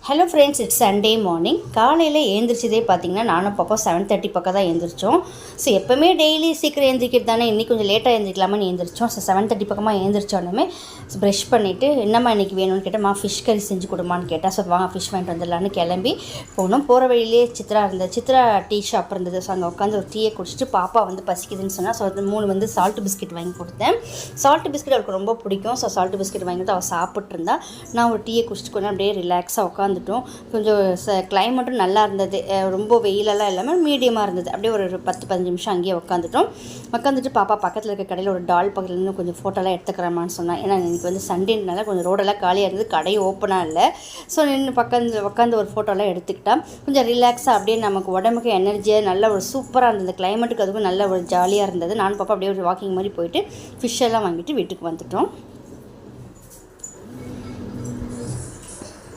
Hello friends, it's Sunday morning. காலையில் எழுந்திரிச்சதே பார்த்தீங்கன்னா நானும் பாப்பா 7:30 பக்கம் தான் எழுந்திரிச்சோம். ஸோ எப்போவுமே டெய்லி சீக்கிரம் எழுந்திரிக்கிறது தானே, இன்றைக்கி கொஞ்சம் லேட்டாக எழுந்திரிக்கலாமான்னு எழுந்திரிச்சோம். ஸோ 7:30 பக்கமாக எழுந்திரிச்சோன்னே ப்ரஷ் பண்ணிவிட்டு என்னம்மா இன்றைக்கி வேணும்னு கேட்டேன். ஃபிஷ் கறி செஞ்சு கொடுமான்னு கேட்டேன். ஸோ வாங்க ஃபிஷ் வாங்கிட்டு வந்துடலான்னு கிளம்பி போனோம். போகிற வழியிலே சித்ரா டீ ஷாப் இருந்தது. ஸோ அங்கே உட்காந்து ஒரு டீயை குடிச்சிட்டு பாப்பா பசிக்குதுன்னு சொன்னால், ஸோ அது 3 சால்ட் பிஸ்கெட் வாங்கி கொடுத்தேன். சால்ட் பிஸ்கெட் அவளுக்கு ரொம்ப பிடிக்கும். ஸோ சால்ட் பிஸ்கெட் வாங்கிட்டு அவள் சாப்பிட்ருந்தா. நான் ஒரு டீயை குடிச்சிட்டு கொஞ்சம் அப்படியே ரிலாக்ஸாக உட்காந்துட்டோம். கொஞ்சம் கிளைமேட்டும் நல்லா இருந்தது. ரொம்ப வெயிலெல்லாம் இல்லாமல் மீடியமாக இருந்தது. அப்படியே ஒரு 10-15 நிமிஷம் அங்கேயே உட்காந்துட்டு பாப்பா பக்கத்தில் இருக்க கடையில் ஒரு டால் பக்கத்துலேருந்து கொஞ்சம் ஃபோட்டோலாம் எடுத்துக்கிறேம்மான்னு சொன்னான். ஏன்னா இன்றைக்கி சண்டேனால கொஞ்சம் ரோடெல்லாம் காலியாக இருந்தது, கடையும் ஓப்பனாக இல்லை. ஸோ நின்று உட்காந்து ஒரு ஃபோட்டோலாம் எடுத்துக்கிட்டால் கொஞ்சம் ரிலாக்ஸாக அப்படியே நமக்கு உடம்புக்கு எனர்ஜியாக நல்ல ஒரு சூப்பராக இருந்தது. கிளைமேட்டுக்கு அதுக்கும் நல்ல ஒரு ஜாலியாக இருந்தது. நான் பாப்பா அப்படியே ஒரு வாக்கிங் மாதிரி போயிட்டு ஃபிஷ் எல்லாம் வாங்கிட்டு வீட்டுக்கு வந்துட்டோம்.